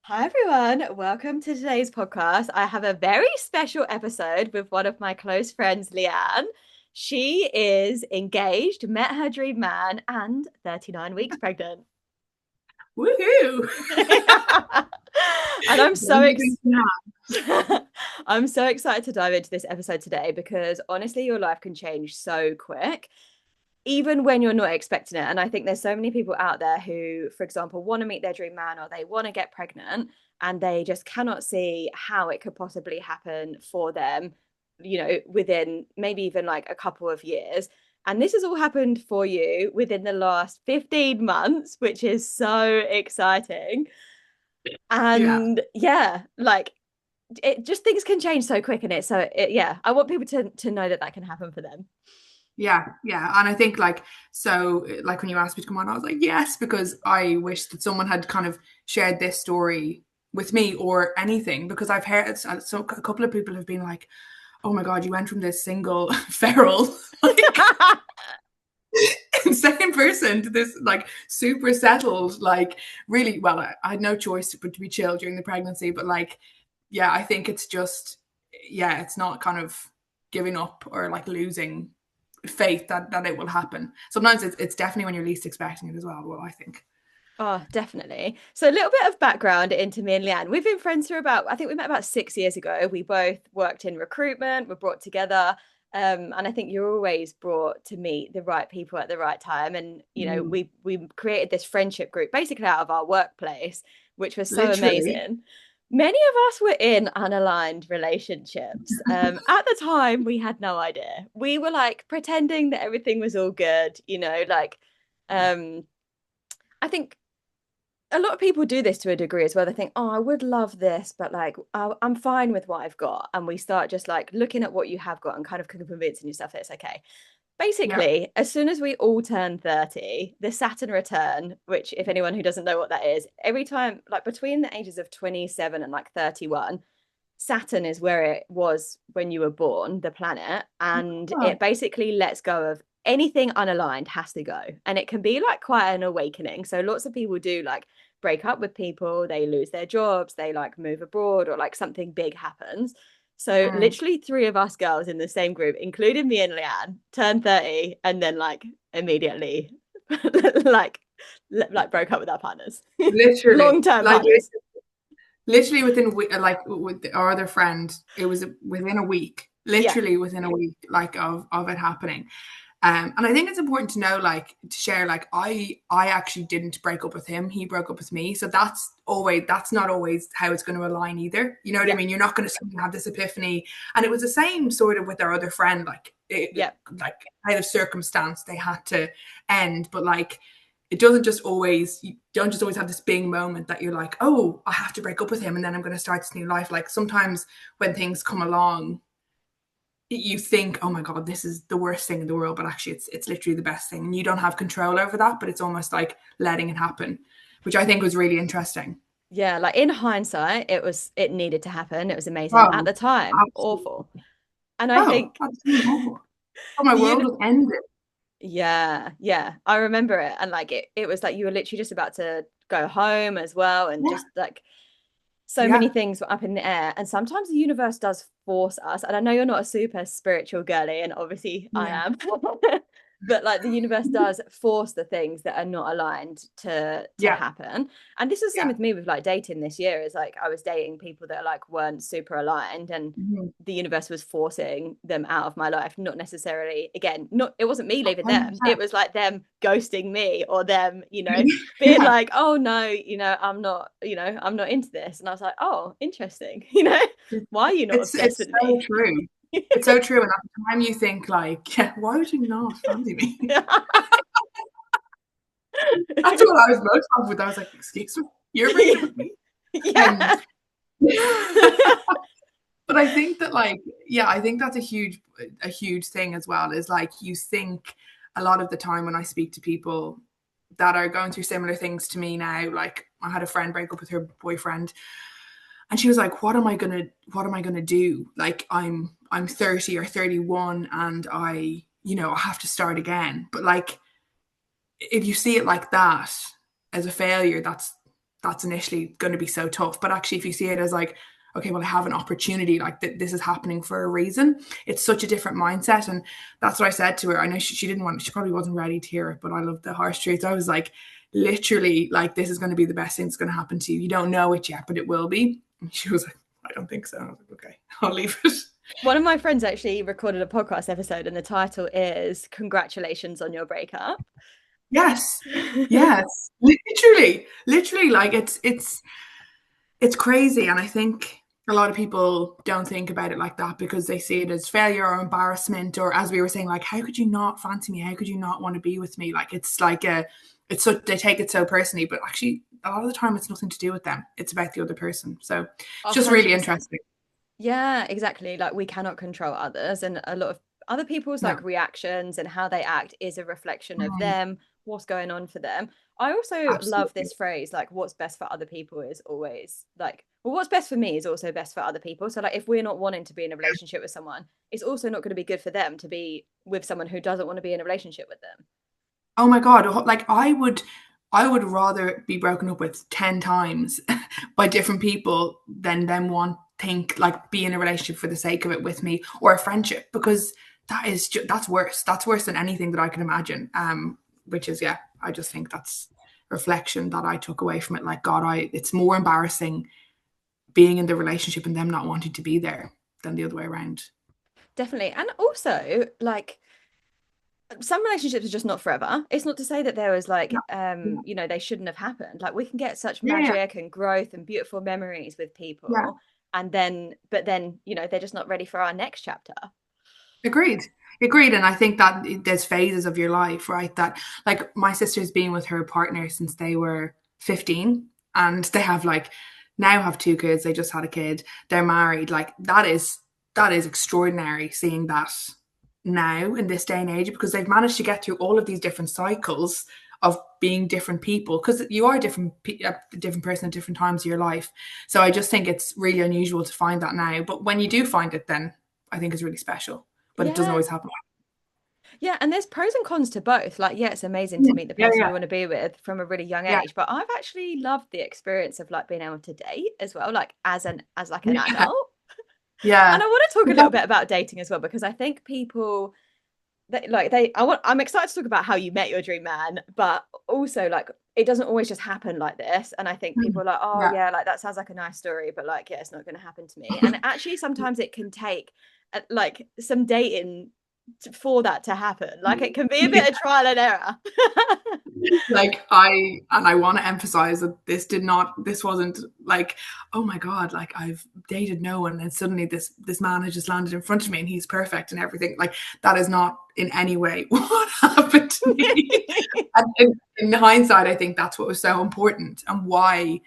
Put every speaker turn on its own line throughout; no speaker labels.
Hi everyone, welcome to today's podcast. I have a very special episode with one of my close friends, Liane. She is engaged, met her dream man, and 39 weeks pregnant.
Woohoo!
And I'm so
Don't you think you
I'm so excited to dive into this episode today because honestly, your life can change so quick, even when you're not expecting it. And I think there's so many people out there who, for example, want to meet their dream man or they want to get pregnant and they just cannot see how it could possibly happen for them, within maybe even like a couple of years. And this has all happened for you within the last 15 months, which is so exciting.
Yeah,
And yeah, like it just things can change so quick in it. Yeah, I want people to know that that can happen for them.
yeah. And I think like when you asked me to come on, I was like, yes, because I wish that someone had kind of shared this story with me or anything, because I've heard so a couple of people have been like, oh my God, you went from this single feral, like insane person to this like super settled, like really, well, I had no choice but to be chill during the pregnancy, but like, yeah, I think it's just, yeah, it's not kind of giving up or like losing faith that it will happen. Sometimes it's definitely when you're least expecting it as well. Well, I think.
Oh, definitely. So a little bit of background into me and Liane. We've been friends for I think we met about 6 years ago. We both worked in recruitment, were brought together. And I think you're always brought to meet the right people at the right time. And,
Mm.
we created this friendship group basically out of our workplace, which was so
Literally.
amazing. Many of us were in unaligned relationships. At the time, we had no idea. We were like pretending that everything was all good, um, I think a lot of people do this to a degree as well. They think, oh, I would love this, but like, I'm fine with what I've got. And we start just like looking at what you have got and kind of convincing yourself that it's okay.
Yeah.
Basically, as soon as we all turn 30, the Saturn return, which, if anyone who doesn't know what that is, every time, like between the ages of 27 and like 31, Saturn is where it was when you were born, the planet, and
Oh,
it basically lets go of anything unaligned has to go. And it can be like quite an awakening. So lots of people do like break up with people, they lose their jobs, they like move abroad, or like something big happens. So
mm.
literally three of us girls in the same group, including me and Liane, turned 30 and then like immediately like broke up with our partners.
Literally,
Long-term partners.
literally within like with our other friend, it was within a week,
Yeah.
literally within a week, like of it happening. And I think it's important to know, like, to share, like, I actually didn't break up with him. He broke up with me. So that's not always how it's going to align either. You know what I
Yeah.
mean? You're not going to suddenly have this epiphany. And it was the same sort of with our other friend,
Yeah.
like out of circumstance, they had to end. But like, it doesn't just always, you don't just always have this big moment that you're like, oh, I have to break up with him and then I'm going to start this new life. Like sometimes when things come along, you think, oh my God, this is the worst thing in the world, but actually it's literally the best thing. And you don't have control over that, but it's almost like letting it happen, which I think was really interesting.
Yeah, like in hindsight, it needed to happen. It was amazing. At
Oh,
the time, awful.
absolutely.
And I
Oh,
think
that's so awful. Oh, my
the
world
uni
was ended.
yeah, yeah, I remember it. And like it was like you were literally just about to go home as well, and
Yeah.
just like so many
Yeah.
things were up in the air. And sometimes the universe does force us. And I know you're not a super spiritual girly, and obviously I
Yeah.
am. But like the universe does force the things that are not aligned to
Yeah.
happen. And this is the same
Yeah.
with me with like dating this year. Is like I was dating people that like weren't super aligned, and
Mhm.
the universe was forcing them out of my life, not necessarily, again, not, it wasn't me leaving them, it
100%.
was like them ghosting me, or them, being
Yeah.
like, oh no, I'm not into this. And I was like, oh, interesting. Why are you not obsessed
It's
with
so
me?
true. It's so true. And at the time you think like, yeah, why would you not fancy me? That's what I was most off with. I was like, excuse me, you're breaking up
Yeah.
with me. Um,
Yeah.
but I think that like, yeah, I think that's a huge thing as well, is like you think a lot of the time when I speak to people that are going through similar things to me now, like I had a friend break up with her boyfriend and she was like, what am I gonna do? Like I'm 30 or 31 and I have to start again. But like if you see it like that as a failure, that's initially going to be so tough. But actually, if you see it as like, okay, well, I have an opportunity, like this is happening for a reason. It's such a different mindset. And that's what I said to her. I know she didn't want, she probably wasn't ready to hear it, but I love the harsh truth. I was like, literally, like, this is going to be the best thing that's going to happen to you. You don't know it yet, but it will be. And she was like, I don't think so. I was like, okay, I'll leave it.
One of my friends actually recorded a podcast episode, and the title is "Congratulations on Your Breakup."
Yes. Yes. Literally, like it's crazy. And I think a lot of people don't think about it like that because they see it as failure or embarrassment, or as we were saying, like, how could you not fancy me? How could you not want to be with me? Like, it's like it's so, they take it so personally, but actually a lot of the time it's nothing to do with them. It's about the other person. So it's just really
100%.
interesting.
Yeah, exactly. Like we cannot control others, and a lot of other people's
No.
like reactions and how they act is a reflection of
Mm,
them, what's going on for them. I also love
absolutely.
this phrase, like what's best for other people is always like, well, what's best for me is also best for other people. So like if we're not wanting to be in a relationship with someone, it's also not going to be good for them to be with someone who doesn't want to be in a relationship with them.
Oh my God. Like I would rather be broken up with 10 times by different people than them want think like be in a relationship for the sake of it with me, or a friendship, because that's worse. That's worse than anything that I can imagine. Which is, yeah, I just think that's reflection that I took away from it. Like, God, it's more embarrassing being in the relationship and them not wanting to be there than the other way around.
Definitely. And also like some relationships are just not forever. It's not to say that there was
Yeah.
like
Yeah.
they shouldn't have happened. Like we can get such
Yeah.
magic and growth and beautiful memories with
Yeah.
people, and then but then they're just not ready for our next chapter.
Agreed. Agreed. And I think that there's phases of your life, right? That, like, my sister's been with her partner since they were 15, and they have like now have two kids. They just had a kid. They're married. Like, that is extraordinary seeing that now in this day and age, because they've managed to get through all of these different cycles of being different people, because you are a different person at different times of your life. So I just think it's really unusual to find that now. But when you do find it, then I think it's really special, but it doesn't
Yeah.
always happen.
Yeah, and there's pros and cons to both. Like, yeah, it's amazing to
Yeah,
meet the
yeah,
person
yeah,
you want to be with from a really young
yeah,
age, but I've actually loved the experience of like being able to date as well, like as like an
yeah,
adult. And
yeah.
I want to talk a
But
little bit about dating as well, because I think people I'm excited to talk about how you met your dream man, but also like it doesn't always just happen like this. And I think people are like, oh
yeah,
yeah, like that sounds like a nice story, but like yeah, it's not going to happen to me. And actually sometimes it can take like some dating for that to happen. Like it can be a bit of trial and error.
like I want to emphasize that this wasn't like, oh my God, like I've dated no one and suddenly this man has just landed in front of me and he's perfect and everything. Like, that is not in any way what happened to me. And in hindsight, I think that's what was so important, and why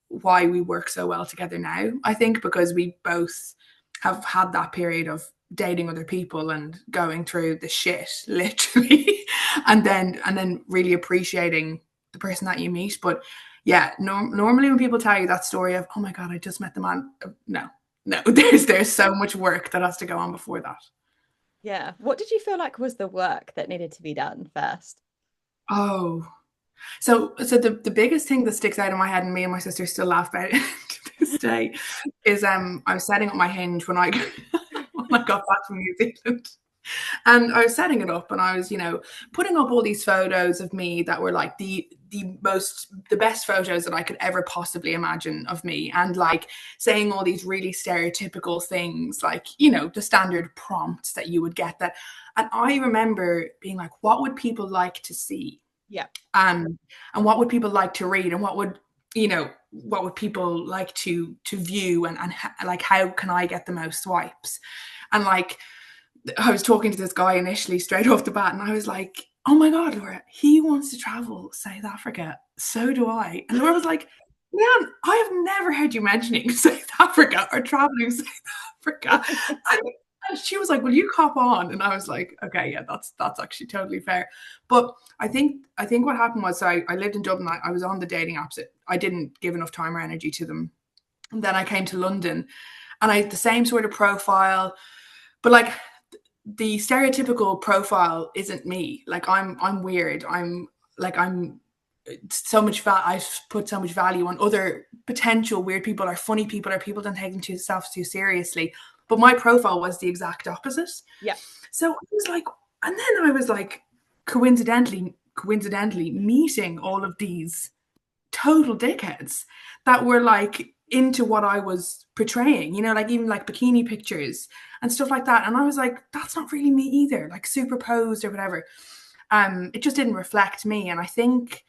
we work so well together now. I think because we both have had that period of dating other people and going through the shit literally, and then really appreciating the person that you meet. But yeah, normally when people tell you that story of, oh my God, I just met the man, no, there's so much work that has to go on before that.
Yeah. What did you feel like was the work that needed to be done first?
Oh, so the biggest thing that sticks out in my head, and me and my sister still laugh about it to this day, is I was setting up my Hinge when I when I got back from New Zealand. And I was setting it up, and I was, putting up all these photos of me that were like the best photos that I could ever possibly imagine of me, and like saying all these really stereotypical things, like, the standard prompts that you would get that. And I remember being like, what would people like to see?
Yeah.
And what would people like to read, and what would people like to view, and like, how can I get the most swipes? And like, I was talking to this guy initially straight off the bat, and I was like, oh my God, Laura, he wants to travel South Africa. So do I. And Laura was like, man, I have never heard you mentioning South Africa or traveling South Africa. And, and she was like, will you cop on? And I was like, okay, yeah, that's actually totally fair. But I think what happened was, I lived in Dublin. I was on the dating apps. I didn't give enough time or energy to them. And then I came to London, and I had the same sort of profile, but like, the stereotypical profile isn't me. Like, I'm weird. I'm so much I've put so much value on other potential weird people or funny people or people don't take themselves too seriously. But my profile was the exact opposite.
Yeah.
So I was like, and then I was like, coincidentally meeting all of these total dickheads that were like into what I was portraying, you know, like even like bikini pictures and stuff like that. And I was like, that's not really me either, like superposed or whatever. It just didn't reflect me. And I think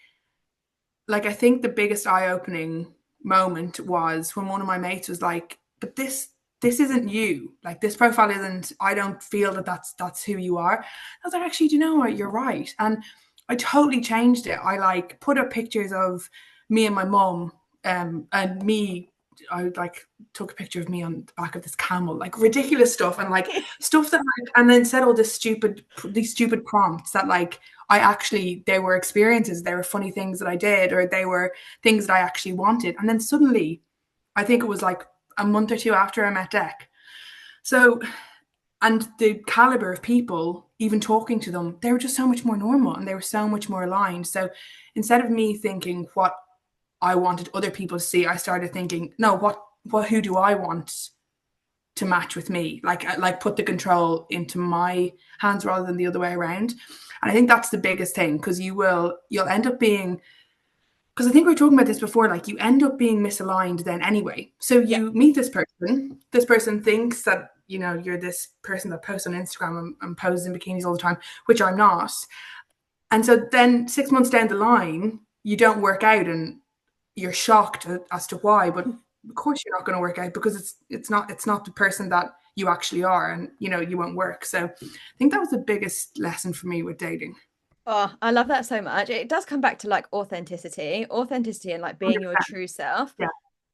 the biggest eye-opening moment was when one of my mates was like, but this isn't you. Like this profile isn't, I don't feel that that's who you are. I was like, actually, do you know what? You're right. And I totally changed it. I like put up pictures of me and my mum, and me. I like took a picture of me on the back of this camel, like ridiculous stuff, and like stuff that, like, and then said all these stupid prompts that like they were experiences, they were funny things that I did, or they were things that I actually wanted. And then suddenly, I think it was like a month or two after I met Deck. So, and the caliber of people, even talking to them, they were just so much more normal and they were so much more aligned. So instead of me thinking what I wanted other people to see, I started thinking, no, who do I want to match with me? Like put the control into my hands rather than the other way around. And I think that's the biggest thing, because you'll end up being, because I think we were talking about this before, like you end up being misaligned then anyway. So
Yeah.
you meet this person thinks that, you know, you're this person that posts on Instagram and poses in bikinis all the time, which I'm not. And so then 6 months down the line, you don't work out and you're shocked as to why, but of course you're not going to work out, because it's not the person that you actually are, and you know you won't work. So I think that was the biggest lesson for me with dating.
Oh, I love that so much. It does come back to like authenticity and like being your
100%.
true self
Yeah,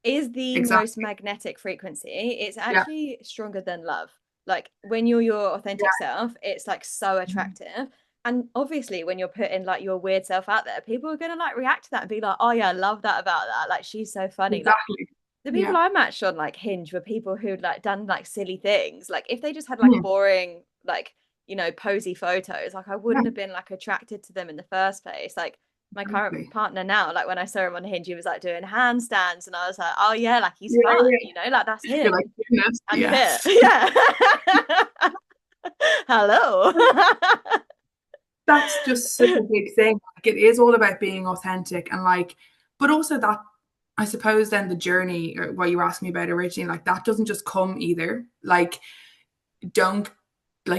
is the most
exactly.
magnetic frequency. It's
Yeah,
actually stronger than love. Like when you're your
yeah.
authentic self, it's like so
Mhm.
attractive. And obviously, when you're putting like your weird self out there, people are gonna like react to that and be like, "Oh yeah, I love that about that. Like she's so funny." Like
Exactly.
the people
Yeah.
I matched on like Hinge were people who'd like done like silly things. Like if they just had like
Mhm.
boring, like, posy photos, like I
Yeah,
wouldn't have been like attracted to them in the first place. Like my current
exactly.
partner now, like when I saw him on Hinge, he was like doing handstands and I was like, oh yeah, like he's
Yeah,
fun,
yeah,
like that's
yeah. You're like,
him
goodness,
and fit.
yes.
Yeah. Hello.
That's just such a big thing. Like it is all about being authentic, and like, but also that, I suppose then the journey, or what you were asking me about originally, like that doesn't just come either. Like don't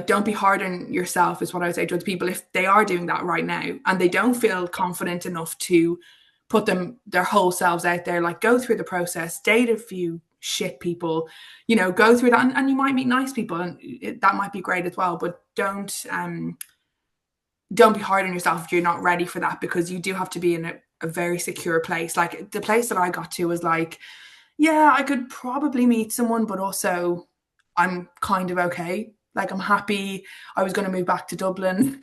don't be hard on yourself is what I would say to other people if they are doing that right now and they don't feel confident enough to put their whole selves out there. Like go through the process, date a few shit people, you know, go through that, and you might meet nice people, and that might be great as well. But don't be hard on yourself if you're not ready for that, because you do have to be in a very secure place. Like the place that I got to was like, yeah, I could probably meet someone, but also I'm kind of okay. Like I'm happy. I was going to move back to Dublin,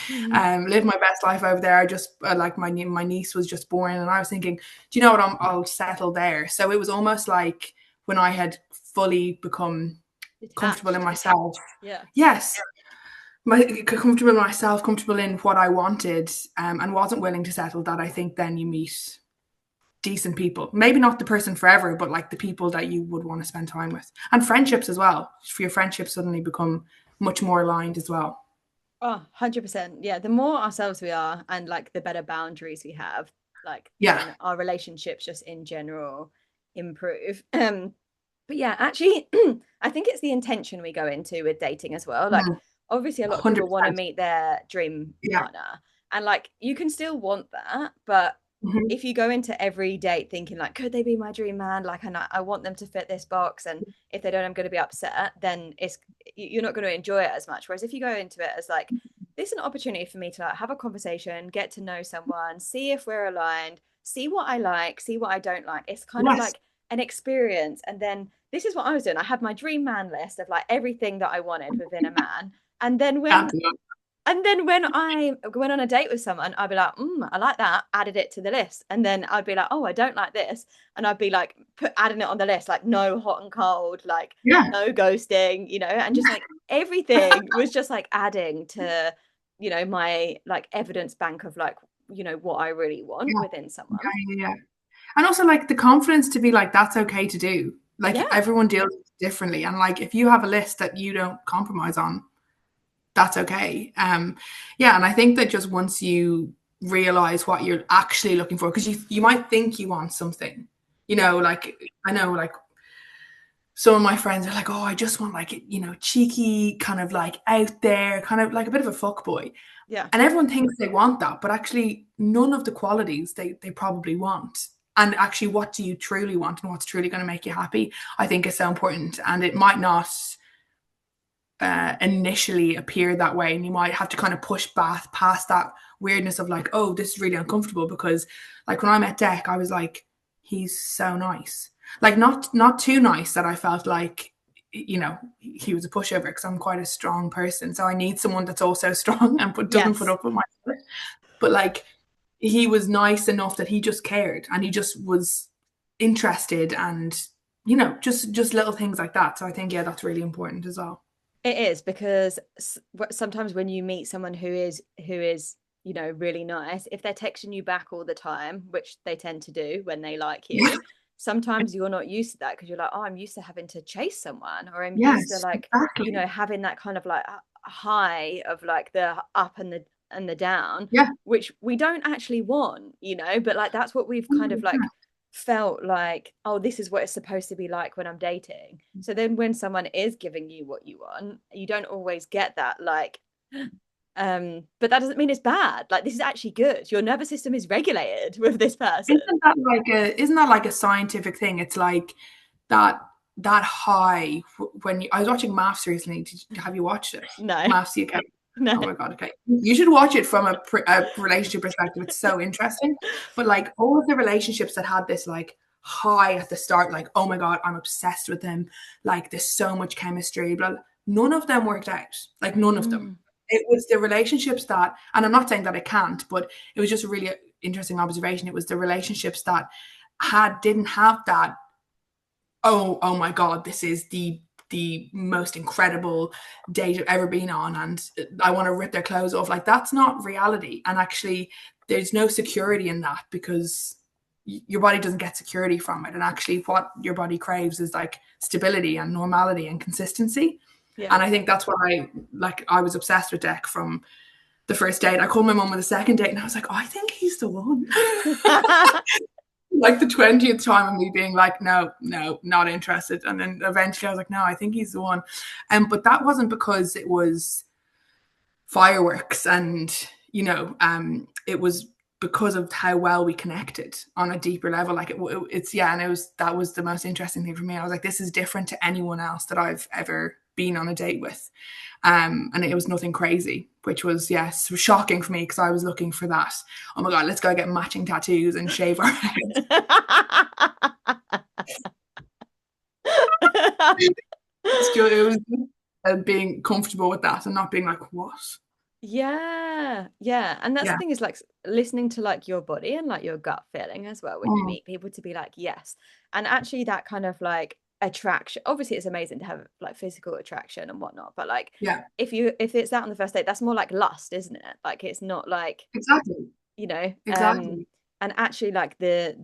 Mhm.
live my best life over there. I just like my niece was just born, and I was thinking, do you know what? I'll settle there. So it was almost like when I had fully become comfortable in
Detached.
myself.
Yeah.
Yes, comfortable in myself, comfortable in what I wanted, and wasn't willing to settle. That I think then you meet decent people. Maybe not the person forever, but like the people that you would want to spend time with. And friendships as well. For your friendships suddenly become much more aligned as well.
Oh, 100%. Yeah, the more ourselves we are and like the better boundaries we have, like
Yeah.
then our relationships just in general improve. But yeah, actually I think it's the intention we go into with dating as well. Like obviously a lot of people want to
100%.
meet their dream
Yeah.
partner and like you can still want that, but
Mhm.
if you go into every date thinking like could they be my dream man, like and I want them to fit this box, and if they don't I'm going to be upset, then you're not going to enjoy it as much. Whereas if you go into it as like this is an opportunity for me to like have a conversation, get to know someone, see if we're aligned, see what I like, see what I don't like, it's kind of
Yes.
like an experience. And then this is what I was doing. I had my dream man list of like everything that I wanted within a man. And then when
Absolutely.
and then when I went on a date with someone, I'd be like, I like that, added it to the list. And then I'd be like, oh, I don't like this. And I'd be like, adding it on the list, like no hot and cold, like
Yeah.
no ghosting, and just like everything was just like adding to, my like evidence bank of like what I really want
Yeah.
within
Yeah,
someone.
yeah, yeah. And also like the confidence to be like, that's okay to do. Like
Yeah.
everyone deals differently. And like if you have a list that you don't compromise on, that's okay. Yeah, and I think that just once you realize what you're actually looking for, because you might think you want something,
Yeah.
like I know like some of my friends are like, oh, I just want like, cheeky, kind of like out there, kind of like a bit of a fuck boy.
Yeah.
And everyone thinks they want that, but actually none of the qualities they probably want. And actually, what do you truly want and what's truly going to make you happy? I think is so important. And it might not initially appear that way. And you might have to kind of push back past that weirdness of like, oh, this is really uncomfortable. Because like when I met Deck, I was like, he's so nice. Like not too nice that I felt like, he was a pushover because I'm quite a strong person. So I need someone that's also strong and doesn't put
Yes.
up with my shit. But like he was nice enough that he just cared and he just was interested and just little things like that. So I think yeah, that's really important as well.
It is because sometimes when you meet someone who is really nice, if they're texting you back all the time, which they tend to do when they like
Yeah.
you, sometimes you're not used to that because you're like, oh, I'm used to having to chase someone, or I'm used to
Yes,
like,
exactly.
having that kind of like a high of like the up and the down,
Yeah,
which we don't actually want, but like that's what we've kind of like
100%.
felt like, oh, this is what it's supposed to be like when I'm dating. So then when someone is giving you what you want, you don't always get that like but that doesn't mean it's bad. Like this is actually good. Your nervous system is regulated with this person.
Isn't that like a scientific thing? It's like that that high when I was watching Maths recently. Have you watched it?
No.
Maths UK.
No.
Oh my god, okay. You should watch it from a relationship perspective. It's so interesting. But like all of the relationships that had this like high at the start, like, oh my god, I'm obsessed with him. Like there's so much chemistry, blah, blah. None of them worked out. Like none of them.
Mm.
It was the relationships that, and I'm not saying that it can't, but it was just a really interesting observation. It was the relationships that didn't have that, oh my god, this is the most incredible date I've ever been on, and I want to rip their clothes off. Like that's not reality. And actually, there's no security in that because your body doesn't get security from it. And actually, what your body craves is like stability and normality and consistency.
Yeah.
And I think that's what I was obsessed with Deck from the first date. I called my mom on the second date and I was like, oh, I think he's the one. Like the 20th time of me being like, no, no, not interested. And then eventually I was like, no, I think he's the one. But that wasn't because it was fireworks and, it was because of how well we connected on a deeper level. Like it's, yeah. And that was the most interesting thing for me. I was like, this is different to anyone else that I've ever been on a date with. And it was nothing crazy, which was, yes, was shocking for me because I was looking for that. Oh my God, let's go get matching tattoos and shave our heads. It was being comfortable with that and not being like, what?
Yeah, yeah. And that's the
Yeah.
thing is like listening to like your body and like your gut feeling as well when you
Mm,
meet people to be like, yes. And actually that kind of like attraction, obviously it's amazing to have like physical attraction and whatnot, but like
yeah,
if it's that on the first date, that's more like lust, isn't it? Like it's not like
exactly.
you know
Exactly.
and actually like the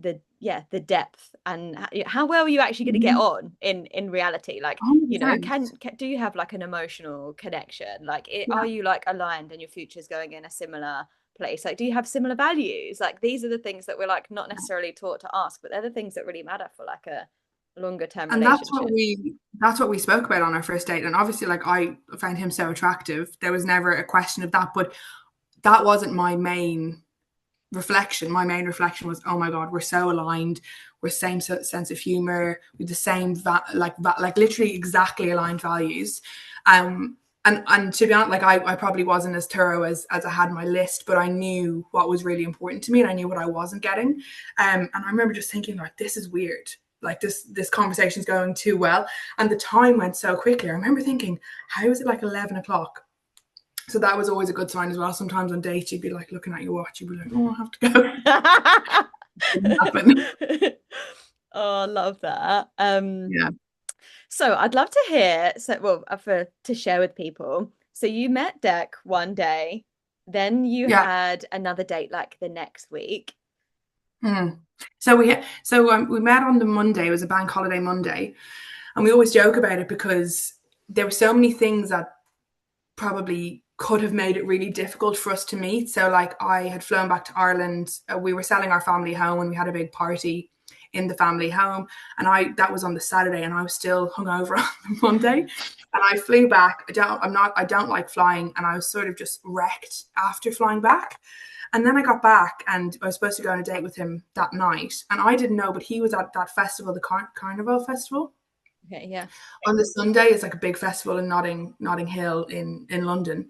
depth and how well are you actually going to get
Mhm.
on in reality, like
100%.
can do you have like an emotional connection, like
Yeah.
are you like aligned and your future's going in a similar place, like do you have similar values, like these are the things that we're like not necessarily taught to ask, but they're the things that really matter for like a longer term
And that's what
relationship.
we spoke about on our first date. And obviously, like I found him so attractive. There was never a question of that. But that wasn't my main reflection. My main reflection was, oh my God, we're so aligned. We're same sense of humor. With the same like literally exactly aligned values. And to be honest, like I probably wasn't as thorough as I had my list, but I knew what was really important to me and I knew what I wasn't getting. And I remember just thinking like, this is weird. Like this conversation is going too well. And the time went so quickly. I remember thinking, how is it like 11 o'clock? So that was always a good sign as well. Sometimes on dates, you'd be like looking at your watch, you'd be like, oh, I have to go. Didn't happen.
Oh, I love that.
Yeah.
So I'd love to hear, so well, for to share with people. So you met Deck one day. Then you
Yeah.
had another date like the next week.
Hmm. So we met on the Monday. It was a bank holiday Monday, and we always joke about it because there were so many things that probably could have made it really difficult for us to meet. So like I had flown back to Ireland. We were selling our family home and we had a big party in the family home. And that was on the Saturday and I was still hungover on the Monday. And I flew back. I don't like flying. And I was sort of just wrecked after flying back. And then I got back and I was supposed to go on a date with him that night. And I didn't know, but he was at that festival, the Carnival Festival
Okay, yeah.
on the Sunday. It's like a big festival in Notting Hill in London,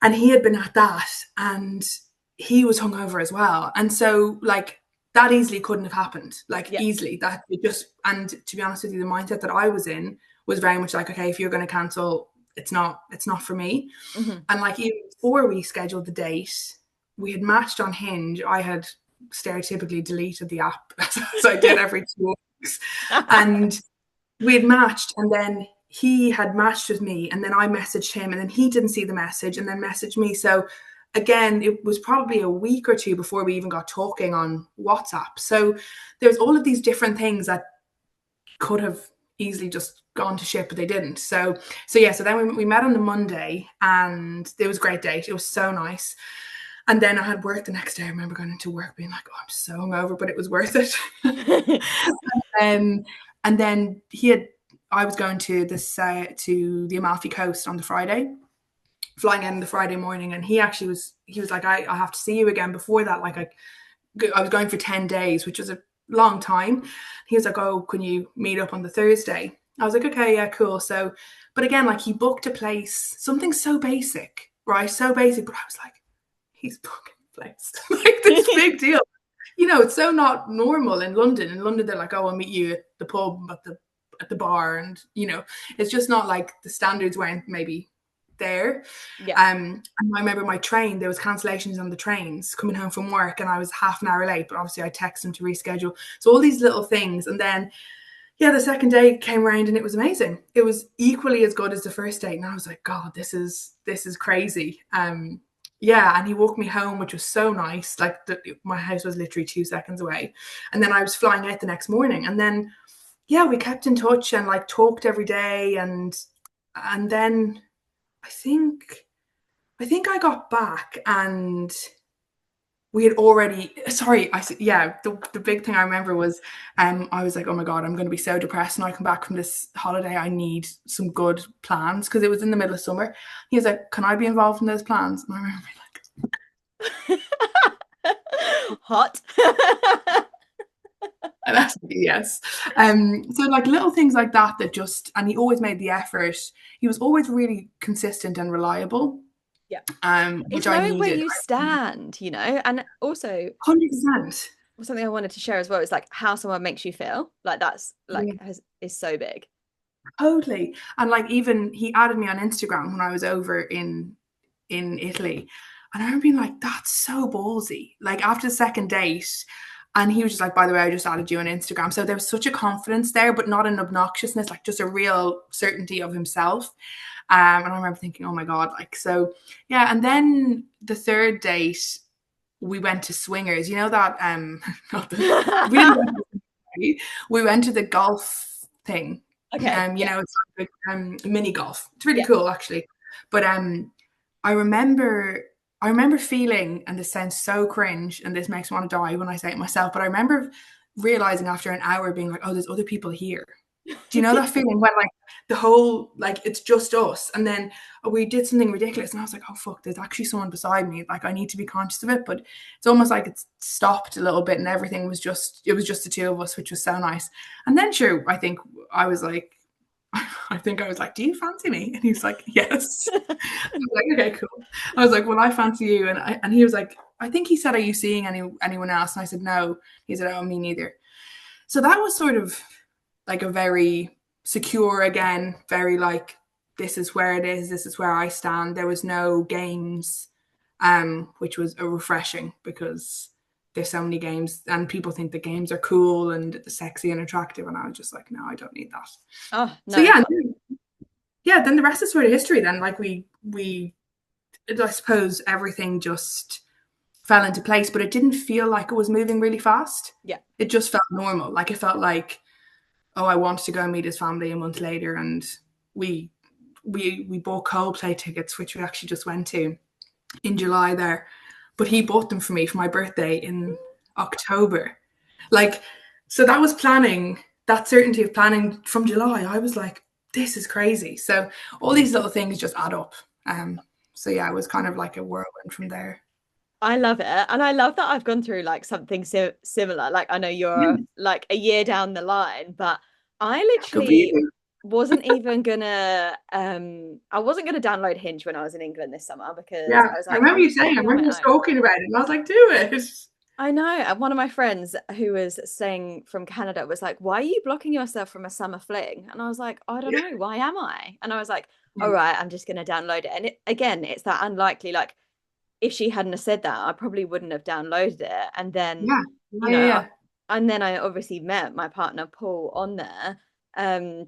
and he had been at that, and he was hungover as well, and so like that easily couldn't have happened, like
Yeah.
easily. That it just, and to be honest with you, the mindset that I was in was very much like, okay, if you're going to cancel, it's not for me.
Hmm.
And like even before we scheduled the date, we had matched on Hinge. I had stereotypically deleted the app as I did every 2 weeks, and we had matched, and then he had matched with me, and then I messaged him, and then he didn't see the message and then messaged me. So again, it was probably a week or two before we even got talking on WhatsApp. So there's all of these different things that could have easily just gone to shit, but they didn't. So yeah, so then we met on the Monday, and it was a great date. It was so nice. And then I had work the next day. I remember going into work being like, oh, I'm so hungover, but it was worth it. Um, and then I was going to to the Amalfi Coast on the Friday, flying in the Friday morning, and he was like, I have to see you again before that. Like I was going for 10 days, which was a long time. He was like, oh, can you meet up on the Thursday? I was like, okay, yeah, cool. So, but again, like he booked a place, something so basic, right? So basic, but I was like, he's booking a place, like this big deal. It's so not normal in London. In London, they're like, "Oh, I'll meet you at the pub, at the bar," and it's just not like the standards weren't maybe there.
Yeah.
And I remember my train. There was cancellations on the trains coming home from work, and I was half an hour late. But obviously, I texted him to reschedule. So all these little things, and then yeah, the second day came around, and it was amazing. It was equally as good as the first date, and I was like, God, this is crazy. Yeah, and he walked me home, which was so nice. Like my house was literally 2 seconds away, and then I was flying out the next morning, and then yeah, we kept in touch and like talked every day, and then I think I got back and we had already, sorry, yeah, the big thing I remember was I was like, oh my God, I'm going to be so depressed when I come back from this holiday. I need some good plans because it was in the middle of summer. He was like, can I be involved in those plans? And I remember
Hot.
and I said, yes. So like little things like that just, and he always made the effort. He was always really consistent and reliable,
Yeah.
which
It's
I
knowing where
needed.
you stand. And also
100%.
something I wanted to share as well is like how someone makes you feel. Like that's like
Yeah,
is so big.
totally. And like even he added me on Instagram when I was over in Italy. And I remember being like, that's so ballsy. Like after the second date, and he was just like, by the way, I just added you on Instagram. So there was such a confidence there, but not an obnoxiousness, like just a real certainty of himself. And I remember thinking, oh my God, like, so yeah. And then the third date, we went to Swingers. You know that not the we didn't go to the, we went to the golf thing.
Okay. Yeah.
It's like mini golf. It's really
Yeah.
cool actually. But I remember feeling, and this sounds so cringe, and this makes me want to die when I say it myself, but I remember realizing after an hour being like, oh, there's other people here. Do you know that feeling when like the whole, like it's just us, and then we did something ridiculous and I was like, oh fuck, there's actually someone beside me, like I need to be conscious of it. But it's almost like it's stopped a little bit and everything was just, it was just the two of us, which was so nice. And then sure, I think I was like, do you fancy me? And he was like, yes. I was like, okay, cool. I was like, well, I fancy you. And he was like, I think he said, are you seeing anyone else? And I said, no. He said, oh, me neither. So that was sort of like a very secure, again, very like, this is where it is, this is where I stand. There was no games, which was a refreshing because there's so many games and people think the games are cool and sexy and attractive. And I was just like, no, I don't need that.
Oh
So
no.
yeah, then the rest is sort of history then. Like we I suppose everything just fell into place, but it didn't feel like it was moving really fast.
Yeah.
It just felt normal. Like it felt like, oh, I wanted to go and meet his family a month later, and we we bought Coldplay tickets, which we actually just went to in July there. But he bought them for me for my birthday in October. Like, so that was planning, that certainty of planning from July. I was like, this is crazy. So all these little things just add up. So yeah, it was kind of like a whirlwind from there.
I love it. And I love that I've gone through like something similar. Like I know you're
Yeah,
like a year down the line, but I
could be
literally
you.
I wasn't gonna download Hinge when I was in England this summer because
Yeah,
I was
I
like,
remember
I'm
you
just gonna
saying, I
be on
remember you
my own.
talking about it, and I was like, do it.
I know. And one of my friends who was staying from Canada was like, why are you blocking yourself from a summer fling? And I was like, I don't
Yeah,
know. Why am I? And I was like, all
yeah,
right, I'm just going to download it. And again, it's that unlikely, like, if she hadn't have said that, I probably wouldn't have downloaded it. And then,
yeah,
you
yeah,
know,
yeah.
and then I obviously met my partner Paul on there. Um,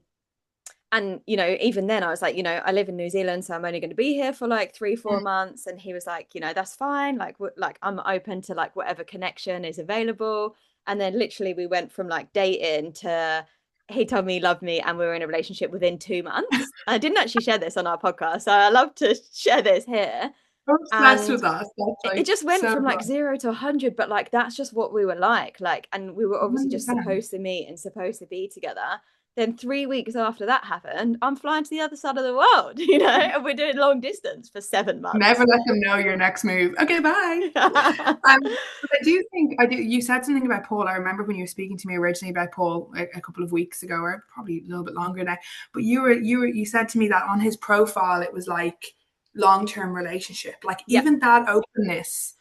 and even then I was like, I live in New Zealand, so I'm only going to be here for like 3 4 months. And he was like, that's fine, like like I'm open to like whatever connection is available. And then literally we went from like dating to he told me he loved me and we were in a relationship within 2 months. I didn't actually share this on our podcast, so I love to share this here.
I'm obsessed with
And
that. That's
it
like
just went
so
from like
fun.
0 to 100, but like that's just what we were like, and we were obviously just
100%.
supposed to meet and supposed to be together. Then 3 weeks after that happened, I'm flying to the other side of the world, and we're doing long distance for seven
Never
months.
let them know your next move. Okay, bye. But I do think I do. You said something about Paul. I remember when you were speaking to me originally about Paul a couple of weeks ago, or probably a little bit longer now. But you said to me that on his profile it was like long-term relationship. Like
Yep.
even that openness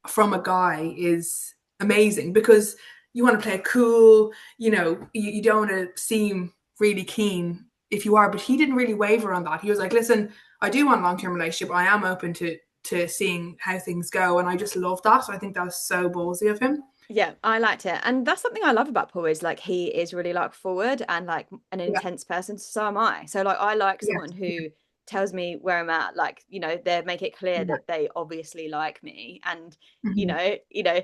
from a guy is amazing because you want to play it cool. You don't want to seem really keen if you are. But he didn't really waver on that. He was like, listen, I do want a long-term relationship. I am open to seeing how things go, and I just love that. So I think that was so ballsy of him.
Yeah, I liked it. And that's something I love about Paul is like he is really like forward and like an
Yeah,
intense person. So am I. So like I like
yeah,
someone who tells me where I'm at, like, they make it clear
yeah.
that they obviously like me. And, you
Mhm.
know, you know,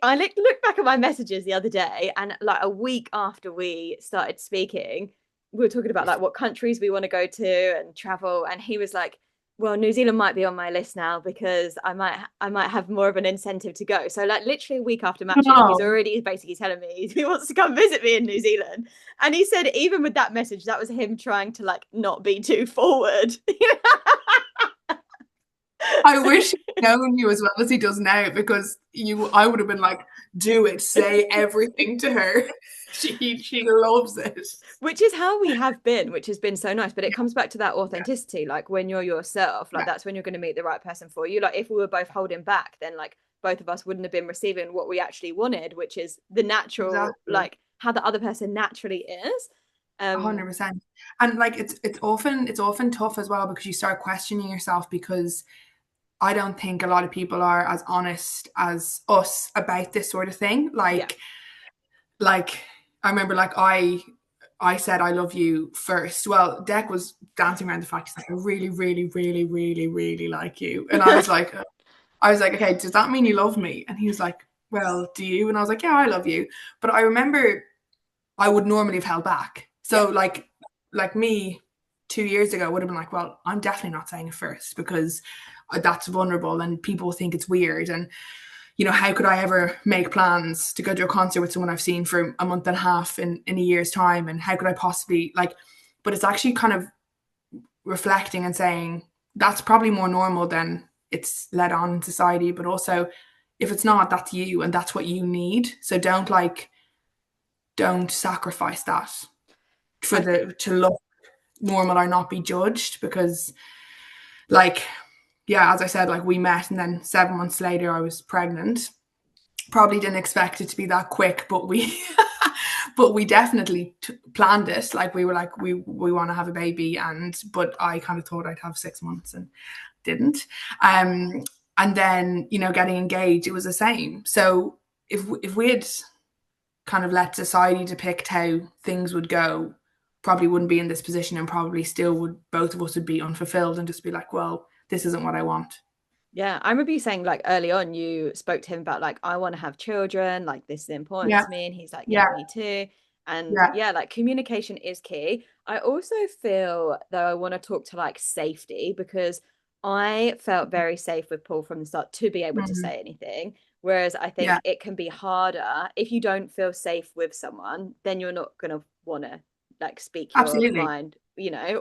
I look back at my messages the other day and like a week after we started speaking, we were talking about like what countries we want to go to and travel. And he was like, well, New Zealand might be on my list now because I might have more of an incentive to go. So like literally a week after matching, he's
Oh,
already basically telling me he wants to come visit me in New Zealand. And he said even with that message, that was him trying to like not be too forward.
I
So
wish he'd known you as well as he does now because I would have been like, do it, say everything to her. She loves it.
which is how we have been, which has been so nice. But it comes back to that
Yeah,
authenticity. Like when you're yourself, like
yeah,
that's when you're going to meet the right person for you. Like if we were both holding back, then like both of us wouldn't have been receiving what we actually wanted, which is the natural,
exactly.
like how the other person naturally is. Um,
100%. And like it's often tough as well because you start questioning yourself because I don't think a lot of people are as honest as us about this sort of thing.
yeah,
Like I remember I said I love you first. Well, Deck was dancing around the fact he's like, I really, really, really, really, really like you. And I was like, okay, does that mean you love me? And he was like, well, do you? And I was like, yeah, I love you. But I remember I would normally have held back.
yeah,
So like me 2 years ago would have been like, well, I'm definitely not saying it first because that's vulnerable and people think it's weird. And how could I ever make plans to go to a concert with someone I've seen for a month and a half in a year's time? And how could I possibly but it's actually kind of reflecting and saying that's probably more normal than it's let on in society. But also if it's not, that's you and that's what you need. So don't sacrifice that for
I think
the to look normal or not be judged because like yeah, as I said, like we met and then 7 months later I was pregnant. Probably didn't expect it to be that quick, but we but we definitely planned it. Like we were like we want to have a baby, but I kind of thought I'd have 6 months and didn't. Um, and then getting engaged, it was the same. So if we had kind of let society depict how things would go, probably wouldn't be in this position, and probably still would both of us would be unfulfilled and just be like, well, this isn't what I want.
Yeah, I remember you saying like early on you spoke to him about like I want to have children, like this is important
Yeah,
to me, and he's like, yeah,
yeah,
me too. And
yeah.
yeah, like communication is key. I also feel though I want to talk to like safety because I felt very safe with Paul from the start to be able to
Mhm.
say anything. Whereas I
Yeah,
think it can be harder if you don't feel safe with someone, then you're not gonna want to like speak your
absolutely.
mind,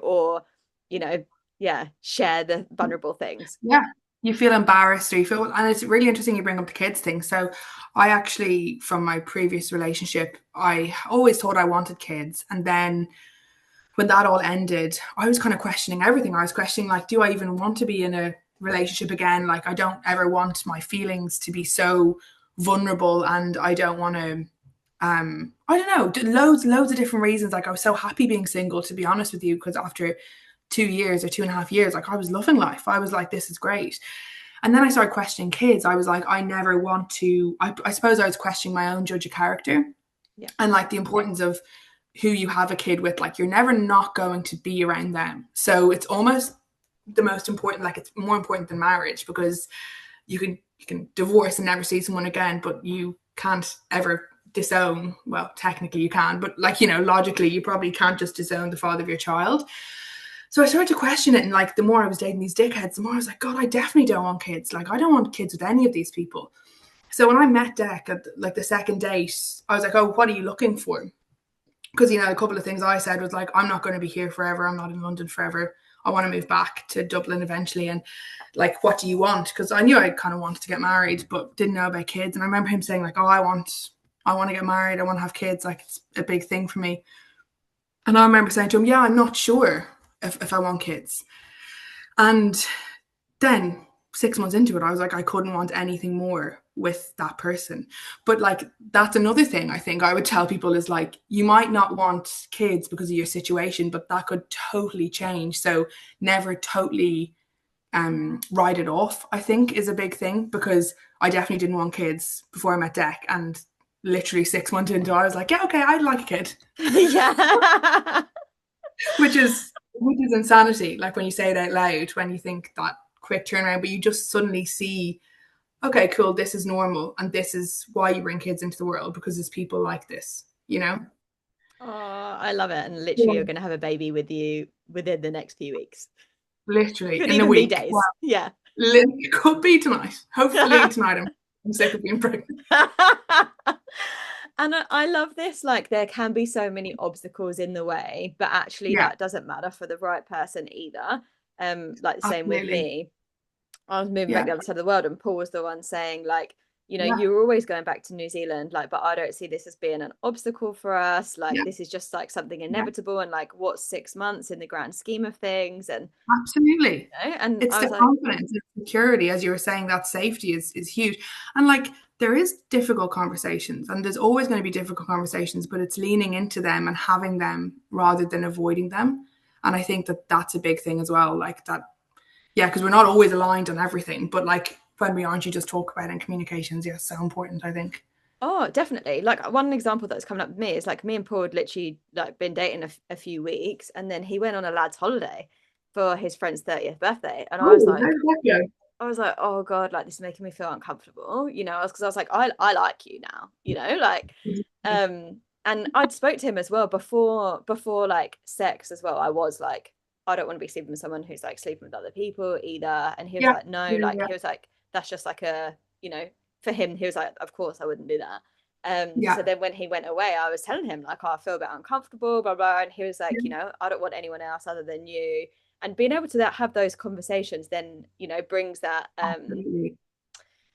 or you know, yeah, share the vulnerable things.
Yeah. You feel embarrassed or you feel, and it's really interesting you bring up the kids thing. So I actually, from my previous relationship, I always thought I wanted kids. And then when that all ended, I was kind of questioning everything. I was questioning, like, do I even want to be in a relationship again? Like, I don't ever want my feelings to be so vulnerable, and I don't want to. I don't know, loads of different reasons. Like, I was so happy being single, to be honest with you, because after 2 years or 2.5 years, like, I was loving life. I was like, this is great. And then I started questioning kids. I was like, I never want to. I suppose I was questioning my own judge of character
Yeah.
and like the importance of who you have a kid with. Like, you're never not going to be around them. So it's almost the most important, like it's more important than marriage, because you can divorce and never see someone again, but you can't ever disown. Well, technically you can, but like, logically you probably can't just disown the father of your child. So I started to question it, and like the more I was dating these dickheads, the more I was like, God, I definitely don't want kids. Like, I don't want kids with any of these people. So when I met Deck at like the second date, I was like, oh, what are you looking for? Because a couple of things I said was like, I'm not going to be here forever. I'm not in London forever. I want to move back to Dublin eventually. And like, what do you want? Because I knew I kind of wanted to get married, but didn't know about kids. And I remember him saying like, oh, I want to get married. I want to have kids. Like, it's a big thing for me. And I remember saying to him, yeah, I'm not sure if I want kids. And then 6 months into it, I was like, I couldn't want anything more with that person. But like, that's another thing I think I would tell people is like, you might not want kids because of your situation, but that could totally change. So never totally write it off, I think, is a big thing, because I definitely didn't want kids before I met Deck. And literally 6 months into it, I was like, yeah, okay, I'd like a kid,
Yeah.
which is insanity. Like, when you say it out loud, when you think that quick turnaround, but you just suddenly see, okay, cool, this is normal, and this is why you bring kids into the world, because there's people like this.
Oh, I love it. And literally,
Yeah.
you're going to have a baby with you within the next few weeks.
Literally
Could
in a
even be
week. Wow.
days. Yeah.
It could be tonight. Hopefully tonight. I'm sick of being pregnant.
And I love this. Like, there can be so many obstacles in the way, but actually,
Yeah,
that doesn't matter for the right person either. Like the same with
absolutely.
me. I was moving back
Yeah,
the other side of the world, and Paul was the one saying, like,
yeah,
you're always going back to New Zealand, like, but I don't see this as being an obstacle for us. Like,
yeah,
this is just like something
yeah,
inevitable, and like, what's 6 months in the grand scheme of things? And
absolutely.
and
It's
I was
the
like,
confidence and security, as you were saying, that safety is huge. And like, there is difficult conversations, and there's always going to be difficult conversations, but it's leaning into them and having them rather than avoiding them. And I think that that's a big thing as well. Like that, yeah, because we're not always aligned on everything, but like when we aren't, you just talk about it, and communications, yeah, so important, I think.
oh, definitely. Like, one example that's coming up with me is like me and Paul had literally like been dating a few weeks, and then he went on a lad's holiday for his friend's 30th birthday, and
Oh, how did that go?
I was like, oh God, like this is making me feel uncomfortable, because I was like, I like you now, like, and I'd spoke to him as well before like sex as well. I was like, I don't want to be sleeping with someone who's like sleeping with other people either. And he was
Yeah,
like, no,
yeah,
like
yeah,
he was like, that's just like for him, he was like, of course I wouldn't do that. So
yeah,
then when he went away, I was telling him like, oh, I feel a bit uncomfortable, blah blah, and he was like,
yeah,
I don't want anyone else other than you. And being able to have those conversations then brings that
absolutely.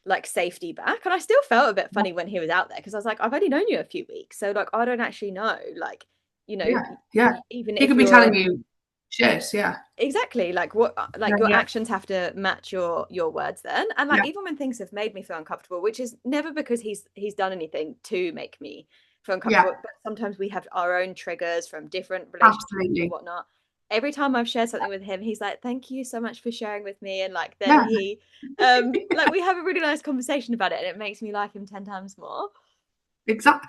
like safety back. And I still felt a bit funny when he was out there because I was like, I've only known you a few weeks, so like I don't actually know, like,
Yeah, yeah.
even
He
if
could be
you're
telling you shit. Yeah,
exactly like what,
yeah,
like your
yeah,
actions have to match your words then. And like
yeah,
even when things have made me feel uncomfortable, which is never because he's done anything to make me feel
yeah.
uncomfortable, but sometimes we have our own triggers from different relationships or
Absolutely.
whatnot. Every time I've shared something with him, he's like, thank you so much for sharing with me. And like then
Yeah,
he like we have a really nice conversation about it, and it makes me like him 10 times more.
exactly.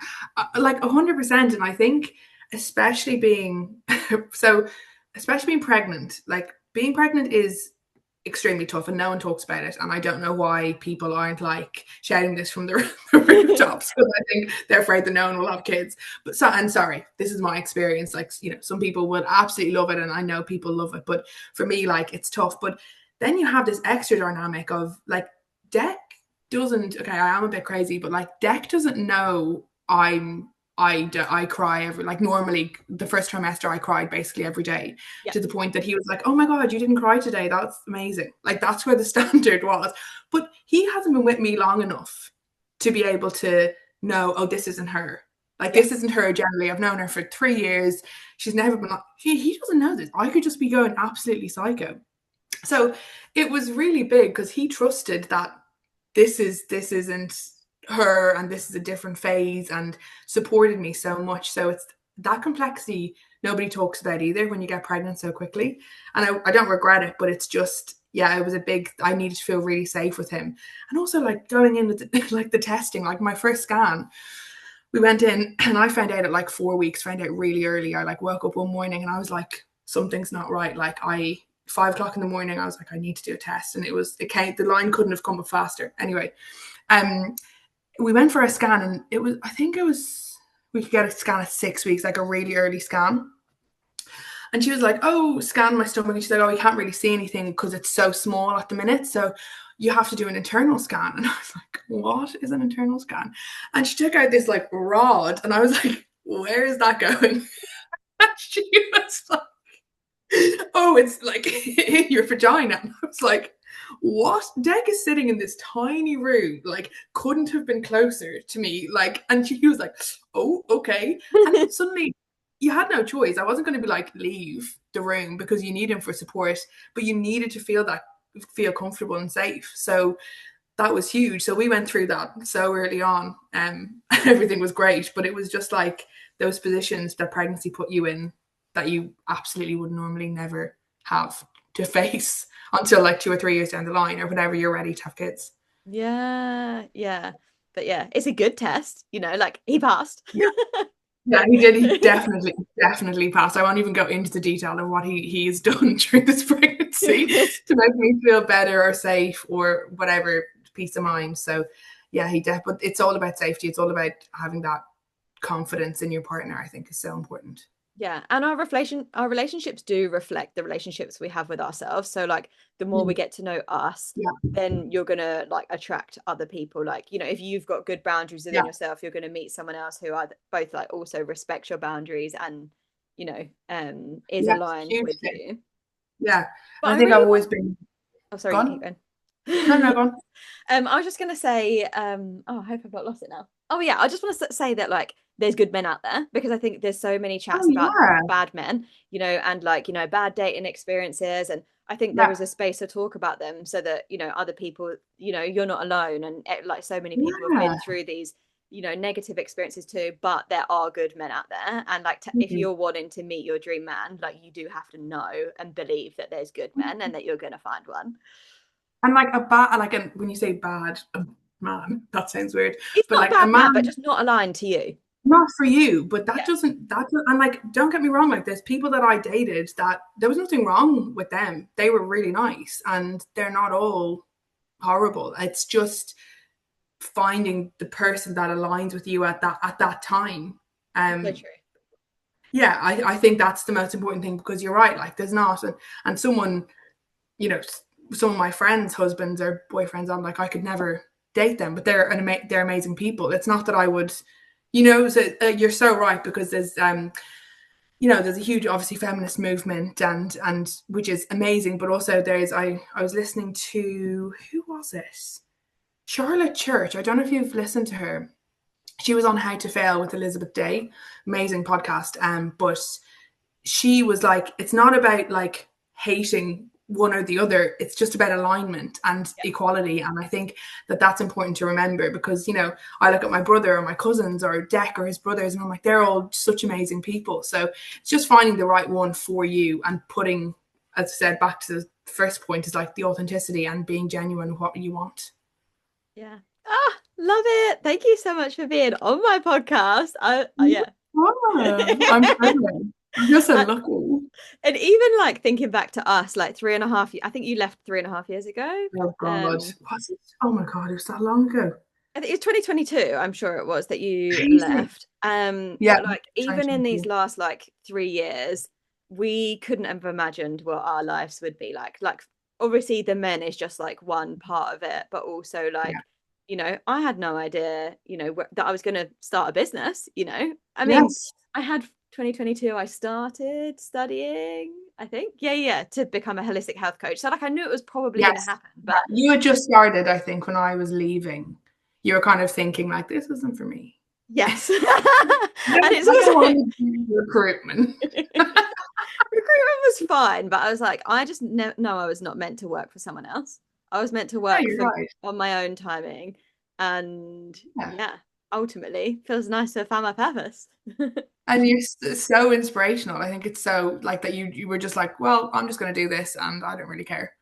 Like 100%. And I think, especially being so, especially being pregnant. Like, being pregnant is extremely tough and no one talks about it. And I don't know why people aren't like shouting this from the rooftops, because I think they're afraid that no one will have kids. But so, and sorry, this is my experience. Like, you know, some people would absolutely love it and I know people love it. But for me, like, it's tough. But then you have this extra dynamic of like, Deck doesn't, okay, I am a bit crazy, but like Deck doesn't know I cry every, like normally the first trimester I cried basically every day,
Yeah.
to the point that he was like, oh my God, you didn't cry today. That's amazing. Like that's where the standard was. But he hasn't been with me long enough to be able to know, oh, this isn't her. Like
Yeah.
this isn't her generally. I've known her for 3 years. She's never been like, he doesn't know this. I could just be going absolutely psycho. So it was really big because he trusted that this isn't her and this is a different phase, and supported me so much. So it's that complexity nobody talks about either when you get pregnant so quickly. And I don't regret it, but it's just, yeah, it was a big, I needed to feel really safe with him. And also like going in with the, like the testing, like my first scan, we went in and I found out at like 4 weeks, found out really early. I like woke up one morning and I was like, something's not right. Like 5 o'clock in the morning, I was like, I need to do a test. And it came, the line couldn't have come up faster. Anyway, um, we went for a scan and I think it was, we could get a scan at 6 weeks, like a really early scan. And she was like, oh, scan my stomach. And she's like, oh, we can't really see anything because it's so small at the minute. So you have to do an internal scan. And I was like, what is an internal scan? And she took out this like rod and I was like, where is that going? And she was like, oh, it's like in your vagina. And I was like, what? Deck is sitting in this tiny room, like couldn't have been closer to me. Like, and she was like, oh, okay. And suddenly you had no choice. I wasn't going to be like, leave the room because you need him for support, but you needed to feel comfortable and safe. So that was huge. So we went through that so early on. Everything was great, but it was just like those positions that pregnancy put you in that you absolutely would normally never have to face until like 2 or 3 years down the line or whenever you're ready to have kids.
Yeah. Yeah. But yeah, it's a good test, you know, like he passed.
Yeah. Yeah, he did. He definitely passed. I won't even go into the detail of what he's done during this pregnancy to make me feel better or safe or whatever, peace of mind. So yeah, but it's all about safety. It's all about having that confidence in your partner, I think is so important.
Yeah, and our relationships do reflect the relationships we have with ourselves. So like the more we
Mm.
get to know us,
Yeah,
then you're gonna like attract other people. Like, you know, if you've got good boundaries
yeah,
within yourself, you're gonna meet someone else who are both like also respects your boundaries and, you know, is
yeah,
aligned
huge
with
thing.
you.
Yeah,
But
and I
I
think I've
really
always
want,
been
oh sorry, you keep
gone.
going.
No, no, gone.
I was just gonna say, oh, I hope I've not lost it now. Oh yeah, I just want to say that like there's good men out there because I think there's so many
Oh
chats about
yeah,
bad men, you know, and like, you know, bad dating experiences. And I think there
yeah,
is a space to talk about them so that, you know, other people, you know, you're not alone. And like so many people have
yeah.
been through these, you know, negative experiences too, but there are good men out there. And like if
Mhm.
you're wanting to meet your dream man, like you do have to know and believe that there's good men and that you're gonna find one.
And like a bad, like when you say bad, a man, that sounds weird,
He's
but
not a
like a
bad man, but
man,
just not aligned to you.
not for you, but
Yeah.
and like, don't get me wrong, like there's people that I dated that there was nothing wrong with them. They were really nice and they're not all horrible. It's just finding the person that aligns with you at that time.
So
Um,
true.
yeah, I think that's the most important thing because you're right, like there's not, and someone, you know, some of my friends' husbands or boyfriends, I'm like, I could never date them, but they're amazing people. It's not that I would, you know. So you're so right because there's you know, there's a huge obviously feminist movement and which is amazing, but also I was listening to, who was it? Charlotte Church. I don't know if you've listened to her. She was on How to Fail with Elizabeth Day, amazing podcast. But she was like, it's not about like hating one or the other. It's just about alignment and
Yeah.
equality. And I think that that's important to remember because, you know, I look at my brother or my cousins or Deck or his brothers and I'm like, they're all such amazing people. So it's just finding the right one for you and putting, as I said, back to the first point is like the authenticity and being genuine with what you want.
Yeah. Ah, love it. Thank you so much for being on my podcast. Yeah.
Ah, I'm privileged. You're so
And,
lucky.
and even like thinking back to us, like 3.5 years, I think you left 3.5 years ago.
Oh God.
Um,
Was it? Oh my God, it was that long ago.
I think it was 2022, I'm sure it was that you
Crazy.
left.
Yeah,
But like even in these
2022.
last like 3 years, we couldn't have imagined what our lives would be like. Like obviously the men is just like one part of it, but also
Yeah.
like, I had no idea, that I was going to start a business, I mean,
Yes.
I had 2022, I started studying, I think. Yeah, yeah, to become a holistic health coach. So like I knew it was probably going to
Yes.
happen,
Yeah.
but
You had just started, I think, when I was leaving. You were kind of thinking like, this isn't for me.
yes. And it's
I don't
also
want to do recruitment.
recruitment was fine, but I was like, I just know I was not meant to work for someone else. I was meant to
No,
work
you're
for
right.
on my own timing, and
Yeah.
yeah, ultimately feels nice to have found my purpose.
And you're so inspirational. I think it's so like that you were just like, well, I'm just going to do this and I don't really care.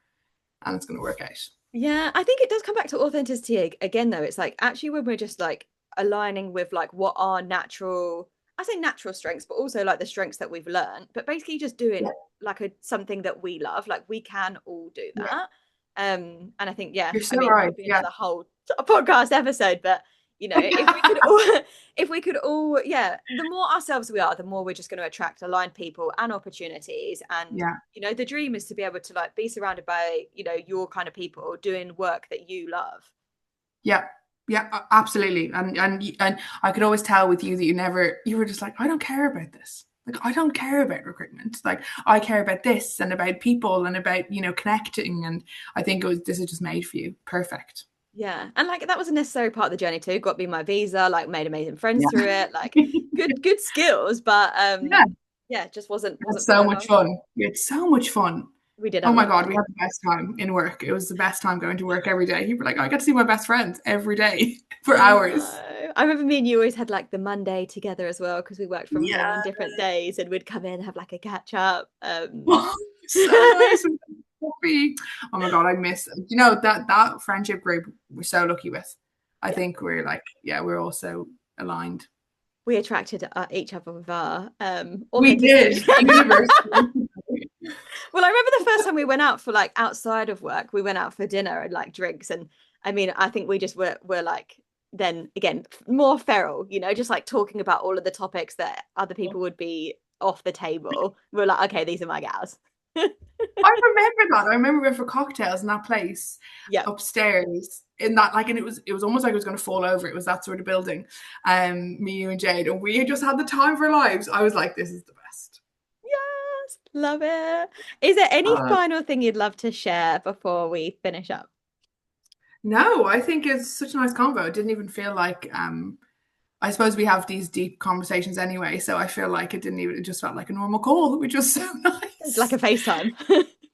And it's going to work out.
Yeah, I think it does come back to authenticity again, though. It's like actually when we're just like aligning with like what our natural, I say natural strengths, but also like the strengths that we've learned, but basically just
Yeah.
doing like something that we love. Like we can all do
Yeah.
that. And I think, yeah,
You're
I
so
mean,
right.
could be
Yeah.
another whole podcast episode, but if we could all, if we could all, yeah, the more ourselves we are, the more we're just going to attract aligned people and opportunities. And
Yeah.
the dream is to be able to like be surrounded by your kind of people doing work that you love.
Yeah. Yeah, absolutely. And I could always tell with you that you were just like, I don't care about this. Like I don't care about recruitment. Like I care about this and about people and about, connecting. And I think this is just made for you. Perfect.
Yeah, and like that was a necessary part of the journey too. Got me my visa, like made amazing friends
Yeah.
through it, like good skills, but
Yeah.
yeah, just wasn't
We had
wasn't for
so
very
much
long.
fun. We had so much fun.
We did
Oh
have a
my
lot of
God,
fun.
we had the best time in work. It was the best time going to work every day. You were like, oh, I get to see my best friends every day for
I
hours.
know. I remember me and you always had like the Monday together as well because we worked from home on
Yeah.
different days and we'd come in and have like a catch up.
So nice with coffee. Oh my God, I miss that friendship group we're so lucky with. I
Yeah,
think we're like, yeah, we're also aligned.
we attracted each other with our
We
authenticity.
did. The universe.
Well, I remember the first time we went out for like outside of work, we went out for dinner and like drinks. And I mean, I think we just were like, then again, more feral, just like talking about all of the topics that other people would be off the table. We're like, okay, these are my gals.
I remember that. I remember we went for cocktails in that place
Yeah.
upstairs in that like, and it was almost like it was going to fall over. It was that sort of building. Me, you, and Jade, and we just had the time of our lives. I was like, this is the best.
Yes. Love it. Is there any
Uh,
final thing you'd love to share before we finish up?
no, I think it's such a nice convo. It didn't even feel like I suppose we have these deep conversations anyway, so I feel like it just felt like a normal call, which was so
It's like
nice.
a FaceTime.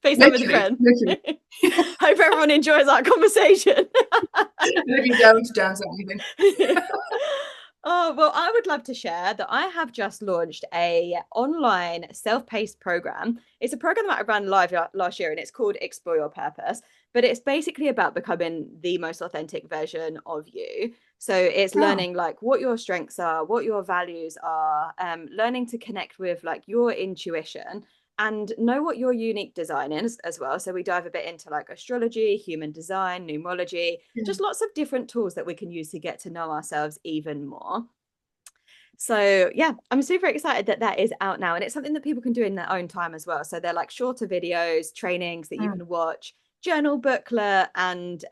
FaceTime with a
Literally,
friend.
literally.
Hope everyone enjoys our conversation.
And if you don't say anything.
Oh, well, I would love to share that I have just launched a online self-paced program. It's a program that I ran live last year and it's called Explore Your Purpose, but it's basically about becoming the most authentic version of you. So it's
Oh,
learning like what your strengths are, what your values are, learning to connect with like your intuition and know what your unique design is as well. So we dive a bit into like astrology, human design, numerology,
yeah.
just lots of different tools that we can use to get to know ourselves even more. So yeah, I'm super excited that that is out now, and it's something that people can do in their own time as well. So they're like shorter videos, trainings that you
Mm.
can watch, journal booklet, and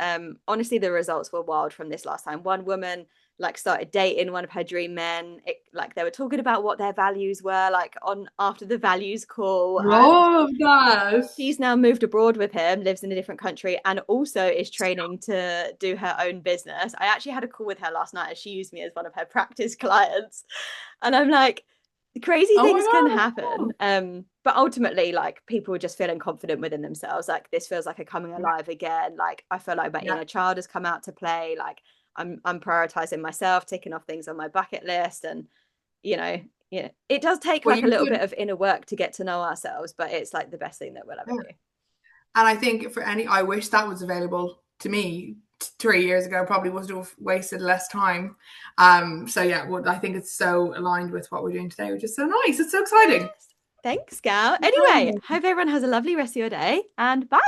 honestly, the results were wild from this last time. One woman like started dating one of her dream men. Like they were talking about what their values were, like on after the values call, and
Love that.
she's now moved abroad with him, lives in a different country, and also is training to do her own business. I actually had a call with her last night as she used me as one of her practice clients. And I'm like, crazy
Oh my
things can
God.
happen. But ultimately, like people are just feeling confident within themselves. Like this feels like a coming
Yeah,
alive again. Like I feel like my
yeah.
inner child has come out to play. Like I'm prioritizing myself, ticking off things on my bucket list, and you know, yeah, it does take
Well,
like a
you're
little bit
doing,
of inner work to get to know ourselves, but it's like the best thing that we'll ever
yeah.
do.
And I think I wish that was available to me 3 years ago. Probably would have wasted less time. So yeah, I think it's so aligned with what we're doing today, which is so nice. It's so exciting.
Thanks, gal. Anyway,
Bye.
hope everyone has a lovely rest of your day and bye.